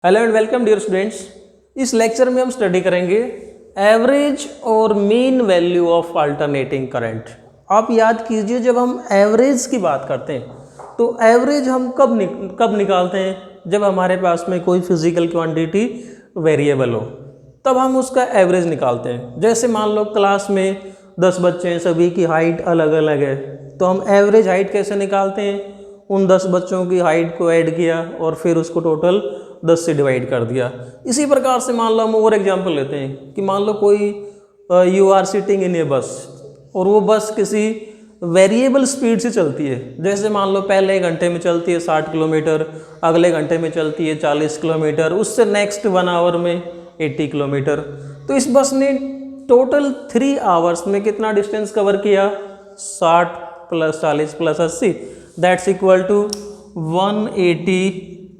Hello and welcome dear students. इस lecture में हम स्टडी करेंगे एवरेज और mean value of alternating current. आप याद कीजिए, जब हम एवरेज की बात करते हैं तो एवरेज हम कब निकालते हैं? जब हमारे पास में कोई फिजिकल क्वांटिटी वेरिएबल हो, तब हम उसका एवरेज निकालते हैं। जैसे मान लो क्लास में 10 बच्चे हैं, सभी की हाइट अलग अलग है, तो हम एवरेज हाइट कैसे निकालते हैं? उन 10 बच्चों की हाइट को ऐड किया और फिर उसको टोटल 10 से डिवाइड कर दिया। इसी प्रकार से मान लो हम और एग्जांपल लेते हैं कि मान लो कोई यू आर सिटिंग इन ए बस और वो बस किसी वेरिएबल स्पीड से चलती है। जैसे मान लो पहले घंटे में चलती है 60 किलोमीटर, अगले घंटे में चलती है 40 किलोमीटर, उससे नेक्स्ट 1 आवर में 80 किलोमीटर। तो इस बस ने टोटल 3 आवर्स में कितना डिस्टेंस कवर किया? 60 + 40 + 80 दैट्स इक्वल टू 180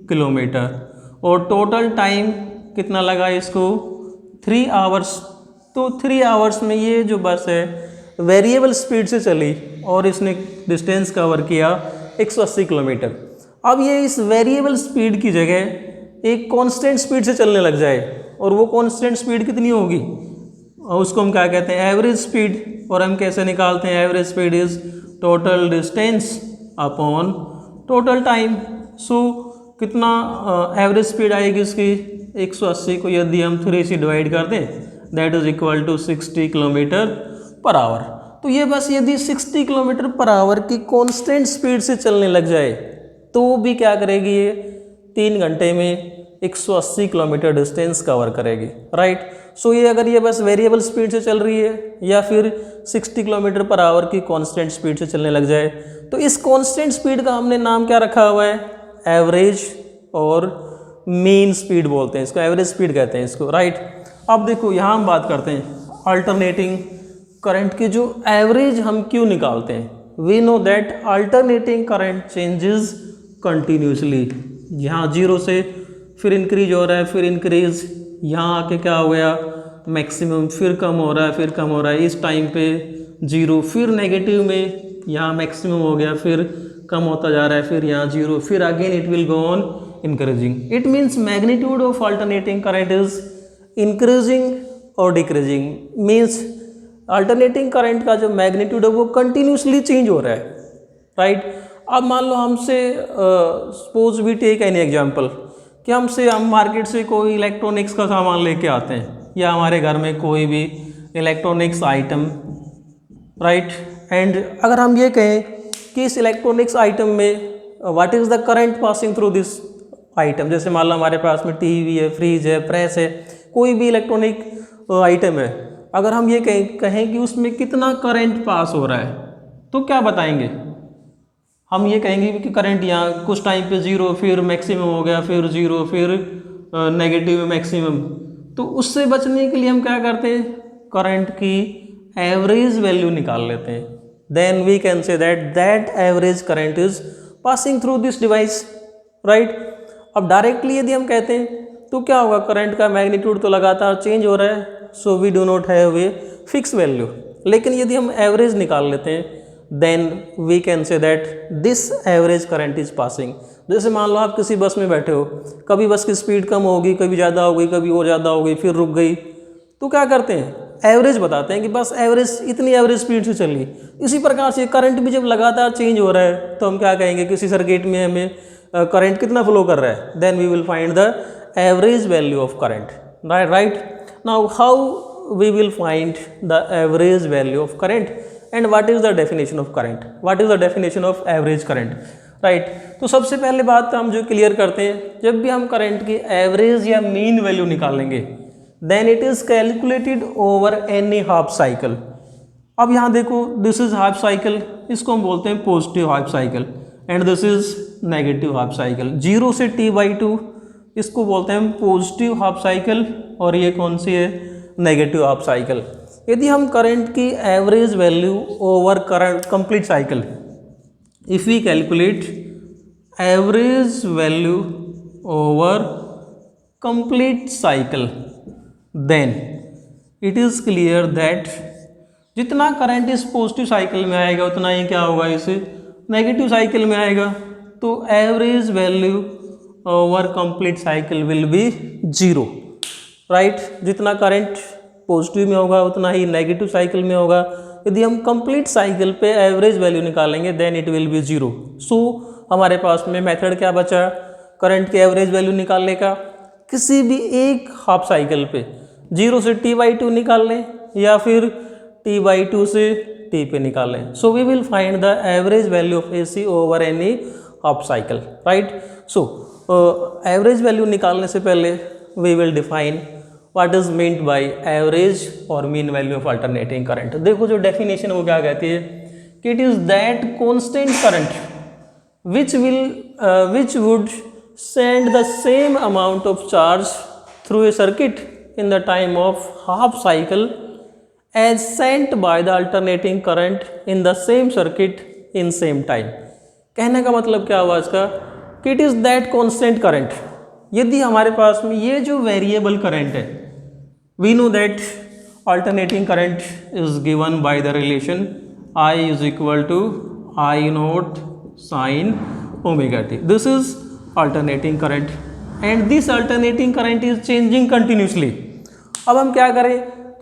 किलोमीटर। और टोटल टाइम कितना लगा इसको? 3 आवर्स। तो 3 आवर्स में ये जो बस है वेरिएबल स्पीड से चली और इसने डिस्टेंस कवर किया 180 किलोमीटर। अब ये इस वेरिएबल स्पीड की जगह एक कांस्टेंट स्पीड से चलने लग जाए, और वो कांस्टेंट स्पीड कितनी होगी? और उसको हम क्या कहते हैं? Average speed. और हम कैसे निकालते हैं? Average speed is total distance upon total time. So कितना एवरेज स्पीड आएगी इसकी? 180 को यदि हम 3 से डिवाइड कर दें that is equal to 60 kilometre per hour. तो ये बस यदि 60 किलोमीटर पर आवर की कांस्टेंट स्पीड से चलने लग जाए तो भी क्या करेगी? ये 3 घंटे में 180 किलोमीटर डिस्टेंस कवर करेगी, राइट। सो ये अगर ये बस वेरिएबल स्पीड से चल रही है या फिर 60 किलोमीटर पर आवर की कांस्टेंट स्पीड से चलने लग जाए, तो इस कांस्टेंट स्पीड का हमने नाम क्या रखा हुआ है? एवरेज और मीन स्पीड बोलते हैं इसको, एवरेज स्पीड कहते हैं इसको, राइट। अब देखो यहाँ हम बात करते हैं अल्टरनेटिंग करंट की जो एवरेज हम क्यों निकालते हैं। We know that alternating current changes continuously. यहाँ 0 से फिर इंक्रीज हो रहा है, फिर इंक्रीज, यहाँ आके क्या हो गया? मैक्सिमम, फिर कम हो रहा है, फिर कम हो रहा है। इस टाइम पे 0, फिर नेगेटिव में यहाँ मैक्सिमम हो गया, फिर कम होता जा रहा है, फिर यहाँ 0, फिर again it will go on increasing. It means magnitude of alternating current is increasing और डिक्रीजिंग। मीन्स अल्टरनेटिंग करंट का जो मैग्नीट्यूड है वो कंटिन्यूसली चेंज हो रहा है, राइट। अब मान लो हमसे suppose we take any example कि हम मार्केट से कोई इलेक्ट्रॉनिक्स का सामान लेके आते हैं या हमारे घर में कोई भी इलेक्ट्रॉनिक्स आइटम, राइट। एंड अगर हम ये कहें कि इस इलेक्ट्रॉनिक्स आइटम में what is the current passing through this item, जैसे मान लो हमारे पास में टीवी है, फ्रिज है, प्रेस है, कोई भी इलेक्ट्रॉनिक आइटम है, अगर हम ये कहें कि उसमें कितना करंट पास हो रहा है, तो क्या बताएंगे? हम ये कहेंगे कि करंट यहाँ कुछ टाइम पे 0, फिर मैक्सिमम हो गया, फिर 0, फिर नेगेटिव में मैक्सिमम। तो उससे बचने के लिए हम क्या करते हैं? करंट की एवरेज वैल्यू निकाल लेते हैं। Then we can say that average current is passing through this device, right. अब डायरेक्टली यदि हम कहते हैं तो क्या होगा? करंट का मैग्नीट्यूड तो लगातार चेंज हो रहा है, so we do not have a fix value. लेकिन यदि हम एवरेज निकाल लेते हैं then we can say that this average current is passing. जैसे मान लो आप किसी बस में बैठे हो, कभी बस की स्पीड कम होगी, कभी ज़्यादा हो गई, कभी और ज़्यादा हो गई, फिर रुक गई, तो क्या करते हैं? एवरेज बताते हैं कि बस एवरेज, इतनी एवरेज स्पीड से चली। इसी प्रकार से करंट भी जब लगातार चेंज हो रहा है तो हम क्या कहेंगे? किसी सर्किट में हमें करंट कितना फ्लो कर रहा है, then we will find the average value of current, right. Now how we will find the average value of current and what is the definition of current, what is the definition of average current, right. तो सबसे पहले बात हम जो clear करते हैं, जब भी हम करंट की एवरेज या मीन वैल्यू निकालेंगे then it is calculated over any half cycle. अब यहाँ देखो, दिस इज हाफ साइकिल, इसको हम बोलते हैं positive half cycle, and this is negative half cycle. 0 से T/2 इसको बोलते हैं पॉजिटिव हाफ साइकिल, और ये कौन सी है? Negative half cycle. यदि हम करंट की average value over current complete cycle, if we calculate average value over complete cycle then it is clear that जितना करंट इस पॉजिटिव साइकिल में आएगा उतना ही क्या होगा? इस नेगेटिव साइकिल में आएगा। तो average value over complete cycle will be 0, right. जितना करंट पॉजिटिव में होगा उतना ही नेगेटिव साइकिल में होगा। यदि हम कंप्लीट साइकिल पे एवरेज वैल्यू निकालेंगे देन इट विल बी 0। सो हमारे पास में मेथड क्या बचा करंट के एवरेज वैल्यू निकालने का? किसी भी एक हाफ साइकिल पे 0 से t/2 निकाल लें या फिर t/2 से t पे निकाल लें। So we will find the average value of AC over any half cycle, right. So average value निकालने से पहले we will define what is meant by average और mean value of alternating current. देखो जो definition वो क्या कहती है कि it is that constant current which would send the same amount of charge through a circuit in the time of half cycle as sent by the alternating current in the same circuit in same time। कहने का मतलब क्या हुआ इसका कि it is that constant current. यदि हमारे पास में ये जो वेरिएबल करंट है, we know that alternating current is given by the relation I is equal to I naught sin omega t। This is alternating current and this alternating current is changing continuously। अब हम क्या करें,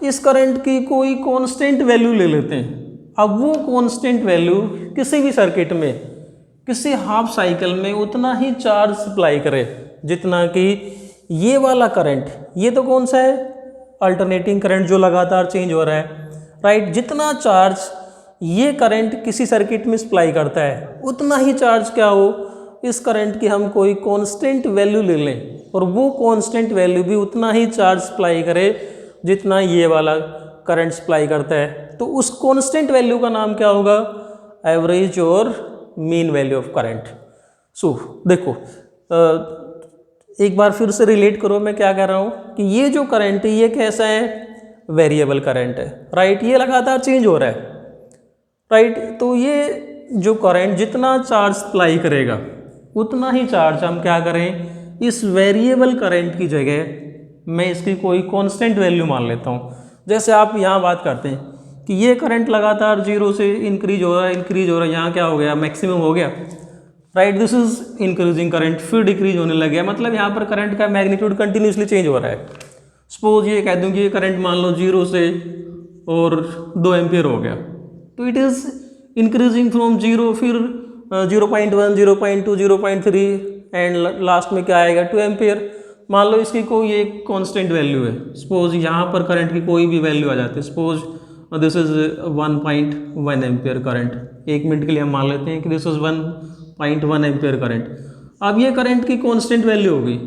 इस current की कोई constant value ले लेते हैं। अब वो कांस्टेंट वैल्यू किसी भी सर्किट में किसी हाफ साइकिल में उतना ही चार्ज सप्लाई करे जितना कि ये वाला करंट, ये तो कौन सा है अल्टरनेटिंग करंट जो लगातार चेंज हो रहा है, राइट। जितना चार्ज ये करंट किसी सर्किट में सप्लाई करता है उतना ही चार्ज क्या हो इस करंट की हम कोई कांस्टेंट वैल्यू ले लें और वो कांस्टेंट वैल्यू भी उतना ही चार्ज सप्लाई करे जितना ये वाला करंट सप्लाई करता है। तो उस कांस्टेंट वैल्यू का नाम क्या होगा, एवरेज और मीन वैल्यू ऑफ करंट। सो देखो एक बार फिर से रिलेट करो मैं क्या कह रहा हूँ कि ये जो करंट है ये कैसा है, वेरिएबल करंट है, राइट। ये लगातार चेंज हो रहा है, राइट। तो ये जो करंट जितना चार्ज सप्लाई करेगा उतना ही चार्ज हम क्या करें इस वेरिएबल करंट की जगह मैं इसकी कोई कांस्टेंट वैल्यू मान लेता हूँ। जैसे आप यहाँ बात करते हैं कि ये करंट लगातार 0 से इंक्रीज हो रहा है, यहाँ क्या हो गया मैक्सिमम हो गया, right. This is increasing current, फिर डिक्रीज होने लग गया, मतलब यहाँ पर करंट का मैग्नीट्यूड कंटिन्यूसली चेंज हो रहा है। सपोज ये कह दूँ कि ये करंट मान लो 0 से और 2 एम्पियर हो गया, तो इट इज़ इंक्रीजिंग फ्रॉम 0, फिर 0.1, 0.2, 0.3 एंड लास्ट में क्या आएगा 2 एम्पियर। मान लो इसकी कोई एक कांस्टेंट वैल्यू है, सपोज यहाँ पर करंट की कोई भी वैल्यू आ जाती है, suppose this is 1.1 ampere current. 1 minute के लिए हम मान लेते हैं कि दिस इज 1.1 एम्पियर करंट। अब ये करंट की कांस्टेंट वैल्यू होगी,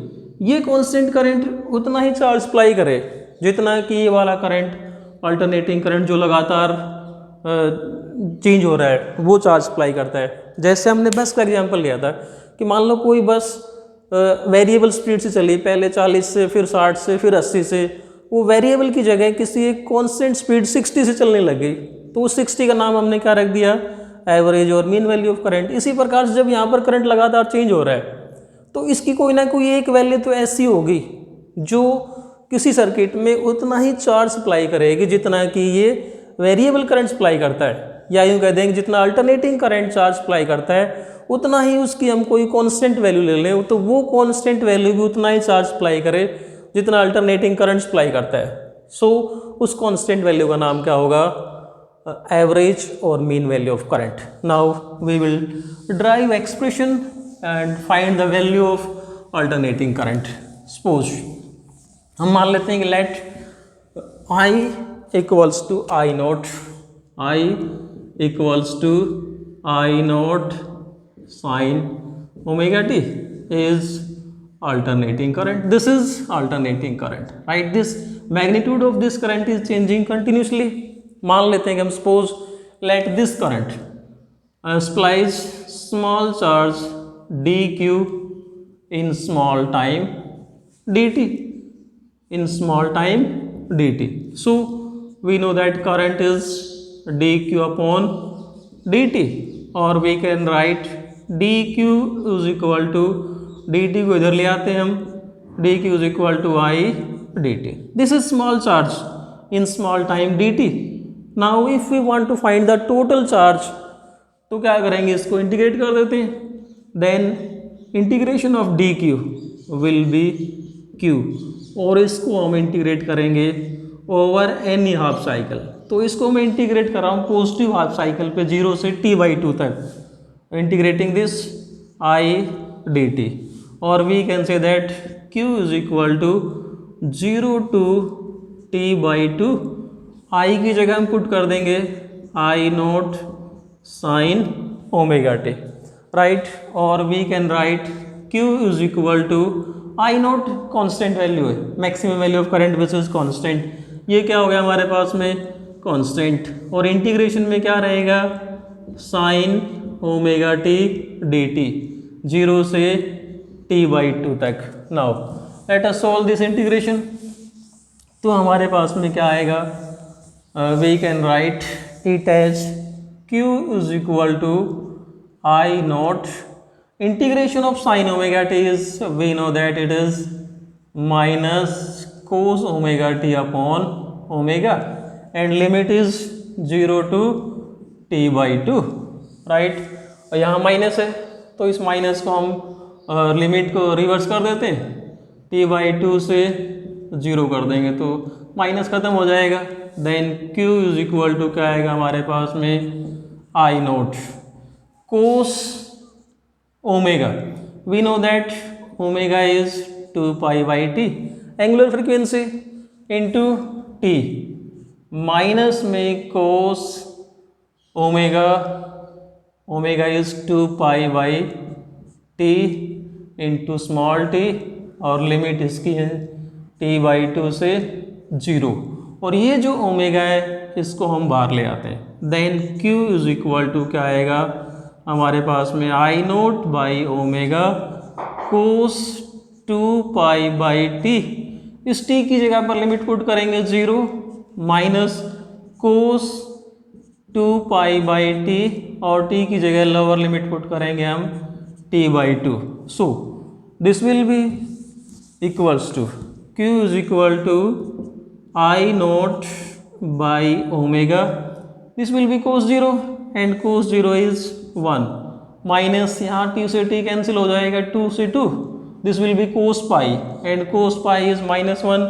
ये कांस्टेंट करंट उतना ही चार्ज सप्लाई करे जितना कि ये वाला करंट अल्टरनेटिंग करंट जो लगातार चेंज हो रहा है वो चार्ज सप्लाई करता है। जैसे हमने बस का एग्जांपल लिया था कि मान लो कोई बस वेरिएबल स्पीड से चली, पहले 40 से फिर 60 से फिर 80 से, वो वेरिएबल की जगह किसी एक कांस्टेंट स्पीड 60 से चलने लग गई, तो उस 60 का नाम हमने क्या रख दिया, एवरेज और मीन वैल्यू ऑफ करंट। इसी प्रकार से जब यहाँ पर करंट लगातार चेंज हो रहा है तो इसकी कोई ना कोई एक वैल्यू तो ऐसी होगी जो किसी सर्किट में उतना ही चार्ज सप्लाई करेगी जितना कि ये वेरिएबल करंट सप्लाई करता है, या यूँ कह देंगे जितना अल्टरनेटिंग करंट चार्ज सप्लाई करता है उतना ही उसकी हम कोई कांस्टेंट वैल्यू ले लें, तो वो कांस्टेंट वैल्यू भी उतना ही चार्ज सप्लाई करे जितना अल्टरनेटिंग करंट सप्लाई करता है। सो उस कांस्टेंट वैल्यू का नाम क्या होगा, एवरेज और mean value of current. Now we will derive expression and find the value of alternating current. Suppose हम मान लेते हैं कि let I equals to I naught, I equals to I naught sine omega t is alternating current. This is alternating current, right? This magnitude of this current is changing continuously. मान लेते हैं कि हम suppose let this current supplies small charge dq in small time dt, in small time dt. So we know that current is dq upon dt, or we can write dq is equal to dt को इधर ले आते हैं हम, dq is equal to I dt. This is small charge in small time dt. Now if we want to find the total charge तो क्या करेंगे, इसको इंटीग्रेट कर देते हैं, then integration of D Q will be Q, और इसको हम इंटीग्रेट करेंगे ओवर एनी हाफ साइकिल। तो इसको मैं इंटीग्रेट कर रहा हूँ पॉजिटिव हाफ साइकिल पे 0 से t/2 तक, इंटीग्रेटिंग दिस I dt, और we can say that q is equal to 0 to t/2। I की जगह हम पुट कर देंगे I0 sin omega t, right, और we can write q is equal to I0 constant value है, maximum value of current which is constant, ये क्या हो गया हमारे पास में कांस्टेंट, और इंटीग्रेशन में क्या रहेगा साइन ओमेगा t dt 0 से t/2 तक। Now let us solve this integration. तो हमारे पास में क्या आएगा, we can write it as q is equal to I0 integration of sine omega t is, we know that it is minus cos omega t upon omega, and limit is 0 to t/2, right. और यहाँ minus है तो इस minus को हम limit को reverse कर देते हैं, t/2 से 0 कर देंगे तो माइनस खत्म हो जाएगा। Then q is equal to क्या आएगा हमारे पास में I0 cos omega, we know that omega is 2π/t, angular frequency into T, minus में cos omega, omega is 2π/t into small T, और लिमिट इसकी है t/2 से 0, और ये जो ओमेगा है इसको हम बाहर ले आते हैं। Then q is equal to क्या आएगा हमारे पास में I0 by omega cos 2π/t, इस t की जगह पर लिमिट पुट करेंगे 0 माइनस कोस 2π/t, और t की जगह लोअर लिमिट पुट करेंगे हम t/2। So this will be equals to q is equal to I0 by omega, this will be cos 0 and cos 0 is 1, minus यहाँ t से t cancel हो जाएगा 2 से 2, this will be cos pi, and cos pi is -1,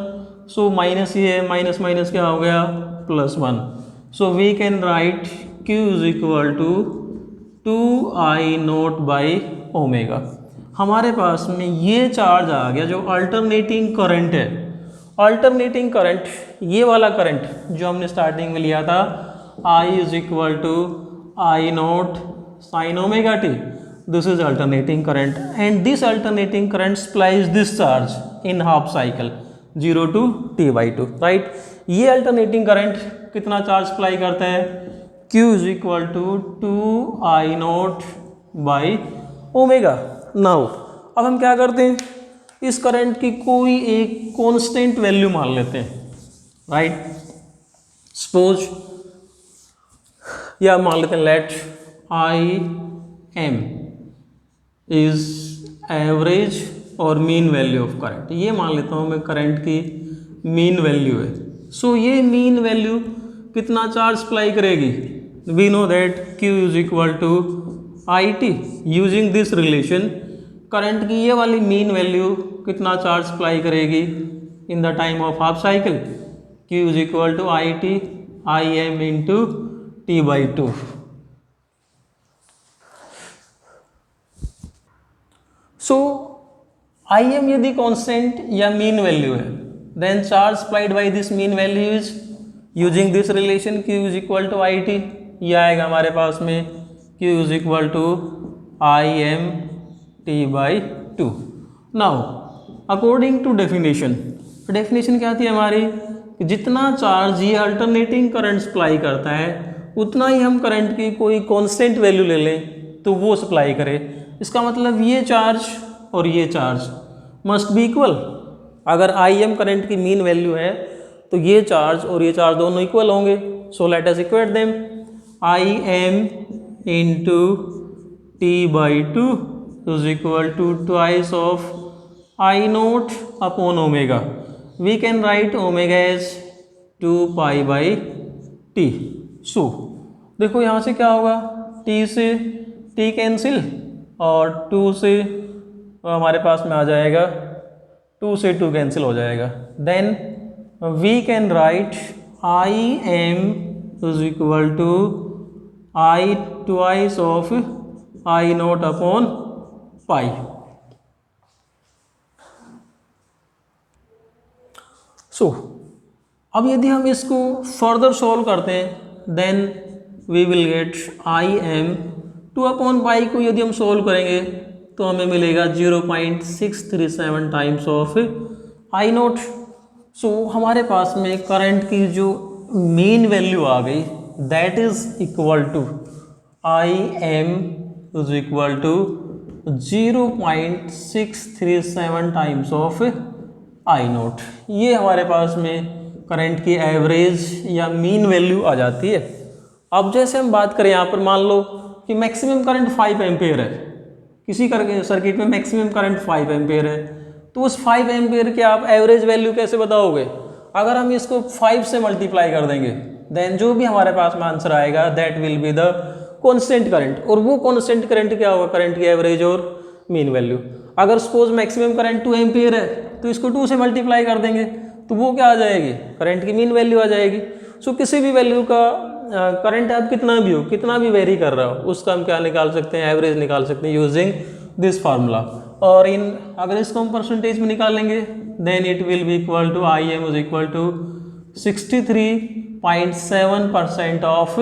so minus ये है, minus minus क्या हो गया +1, so we can write q is equal to 2I0 by omega. हमारे पास में ये चार्ज आ गया जो अल्टरनेटिंग करंट है। अल्टरनेटिंग करंट, ये वाला करंट जो हमने स्टार्टिंग में लिया था I is equal to I0 sin omega t, this is alternating current, and this alternating current supplies this charge in half cycle 0 to t/2, right। ये alternating current कितना charge supply करता है, q is equal to 2I0 by omega. Now अब हम क्या करते हैं, इस करंट की कोई एक कांस्टेंट वैल्यू मान लेते हैं, राइट। सपोज या मान लेते हैं लेट I_m इज एवरेज और मीन वैल्यू ऑफ करंट, ये मान लेता हूँ मैं करंट की मीन वैल्यू है। सो ये मीन वैल्यू कितना चार्ज सप्लाई करेगी, we know that q is equal to IT, using this relation current की ये वाली मीन वैल्यू कितना चार्ज सप्लाई करेगी in the time of half cycle, q is equal to IT I_m into t/2। So Im यदि constant या mean value है, then charge supplied by this mean value is using this relation q is equal to IT, ये आएगा हमारे पास में q is equal to Im t/2। Now according to definition, definition क्या थी हमारी कि जितना चार्ज ये अल्टरनेटिंग करंट सप्लाई करता है उतना ही हम करंट की कोई कांस्टेंट वैल्यू ले लें तो वो सप्लाई करे। इसका मतलब ये चार्ज और ये चार्ज मस्ट बी इक्वल। अगर Im करंट की मीन वैल्यू है तो ये चार्ज और ये चार्ज दोनों इक्वल होंगे। So let us equate them, Im into t/2 is equal to twice of I0 upon omega. We can write omega as 2π/t। So देखो यहाँ से क्या होगा, t से t कैंसिल और 2 से तो हमारे पास में आ जाएगा 2 से 2 कैंसिल हो जाएगा। Then we can write I M is equal to I twice of I naught upon pi. So अब यदि हम इसको फर्दर सॉल्व करते हैं then we will get I M 2 upon pi को यदि हम सॉल्व करेंगे तो हमें मिलेगा 0.637 times of I naught. So हमारे पास में करंट की जो मेन वैल्यू आ गई that is equal to I M is equal to 0.637 times of I nought. ये हमारे पास में करंट की एवरेज या मीन वैल्यू आ जाती है। अब जैसे हम बात करें यहाँ पर मान लो कि मैक्सिमम करंट 5 एम्पेयर है, किसी सर्किट में मैक्सिमम करंट 5 एम्पेयर है, तो उस 5 एम्पेयर के आप एवरेज वैल्यू कैसे बताओगे? अगर हम इसको 5 से मल्टीप्लाई कर देंगे देन जो भी हमारे पास में आंसर आएगा that will be the constant current. और वो कांस्टेंट करंट क्या होगा? करंट की एवरेज और मीन वैल्यू। अगर सपोज मैक्सिमम करंट 2 एम्पेयर है तो इसको 2 से मल्टीप्लाई कर देंगे तो वो क्या आ जाएगी? करंट की मीन वैल्यू आ जाएगी। सो किसी भी वैल्यू का करंट आप कितना भी हो, कितना भी वेरी कर रहा हो, उसका हम क्या निकाल सकते हैं? एवरेज निकाल सकते हैं यूजिंग दिस फार्मूला। और अगर इसको हम परसेंटेज में निकालेंगे then it will be equal to I M is equal to 63.7% of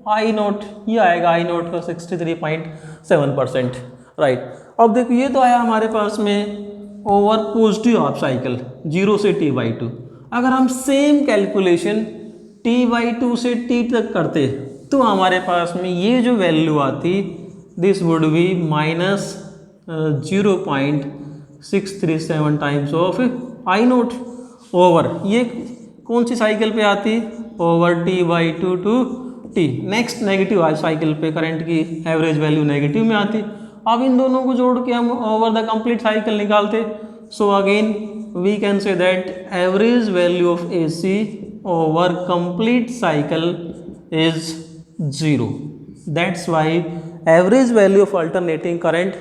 I nought. ये आएगा आई नोट का 63.7%, राइट। अब देखो ये तो आया हमारे पास में ओवर पॉजिटिव हाफ साइकिल 0 से t/2। अगर हम सेम कैलकुलेशन t/2 से t तक करते तो हमारे पास में ये जो वैल्यू आती this would be minus 0.637 times of I nought over, ये कौन सी साइकिल पे आती? Over t/2 to t। Next negative cycle पे करंट की एवरेज वैल्यू नेगेटिव में आती। अब इन दोनों को जोड़ के हम ओवर द कंप्लीट साइकिल निकालते। So again we can say that average value of AC over complete cycle is 0. That's why average value of alternating current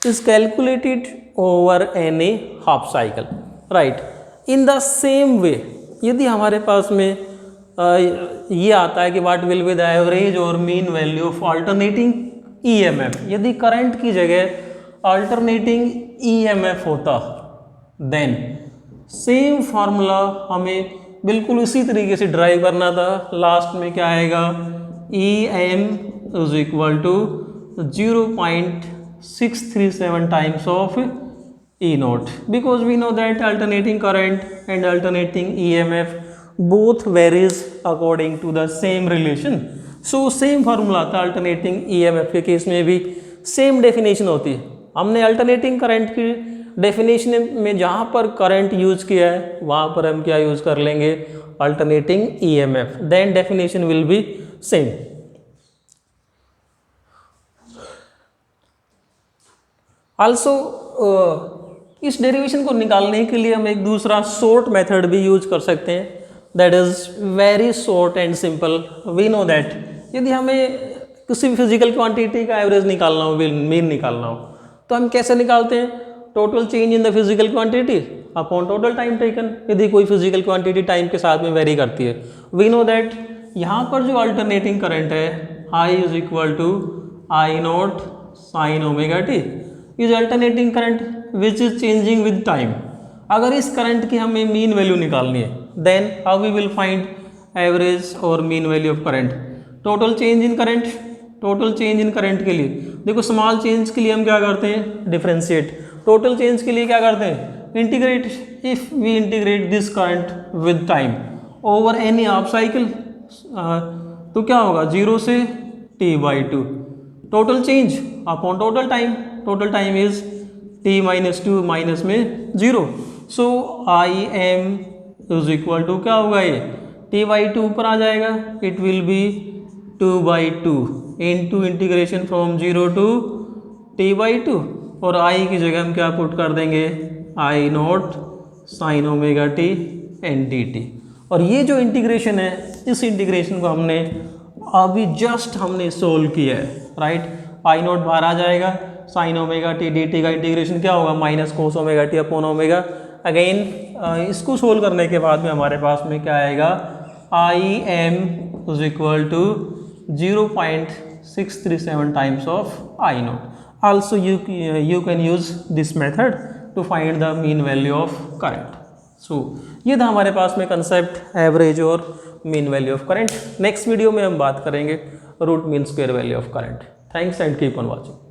is calculated over any half cycle, right? In the same way यदि हमारे पास में ये आता है कि what will be the average or mean value of alternating EMF, यदि current की जगह alternating EMF होता then सेम फार्मूला हमें बिल्कुल उसी तरीके से ड्राइव करना था। लास्ट में क्या आएगा? EM is equal to 0.637 times of E nought, because we know that alternating current and alternating EMF both varies according to the same relation. So same formula था अल्टरनेटिंग EMF के case में भी same definition होती है। हमने alternating current की definition में जहाँ पर करंट यूज किया है वहाँ पर हम क्या यूज कर लेंगे? Alternating EMF, then definition will be same. Also इस डेरिवेशन को निकालने के लिए हम एक दूसरा शॉर्ट मेथड भी यूज कर सकते हैं, that is very short and simple. We know that यदि हमें किसी भी फिजिकल क्वांटिटी का एवरेज निकालना हो, मीन निकालना हो, तो हम कैसे निकालते हैं? Total change in the physical quantity upon total time taken. यदि कोई फिजिकल क्वांटिटी टाइम के साथ में वेरी करती है, वी नो दैट यहाँ पर जो अल्टरनेटिंग करंट है I is equal to I naught sine omega T is alternating current which is changing with time. अगर इस करंट की हमें मीन वैल्यू निकालनी है then how we will find average और mean value of current? Total change in current, total change in current के लिए देखो स्मॉल चेंज के लिए हम क्या करते हैं? डिफरेंशिएट। टोटल चेंज के लिए क्या करते हैं? Integrate. If we integrate this current with time over any half cycle तो क्या होगा? 0 से t/2 total change upon total time. Total time is t-2 minus में 0। So I M is equal to क्या होगा? ये t/2 ऊपर आ जाएगा, it will be 2/2 into integration from 0 to t/2 और आई की जगह हम क्या पुट कर देंगे? I naught sine omega T and D T. और ये जो इंटीग्रेशन है इस इंटीग्रेशन को हमने अभी जस्ट हमने सोल्व किया है, राइट? आई नॉट बाहर आ जाएगा, sine omega T D T का इंटीग्रेशन क्या होगा, minus cos omega T upon omega. Again इसको सोल्व करने के बाद में हमारे पास में क्या आएगा, I M is equal to 0.637 times of I nought. Also you can use this method to find the mean value of current. So ये था हमारे पास में कंसेप्ट एवरेज और mean value of current. Next video में हम बात करेंगे root mean square value of current. Thanks and keep on watching.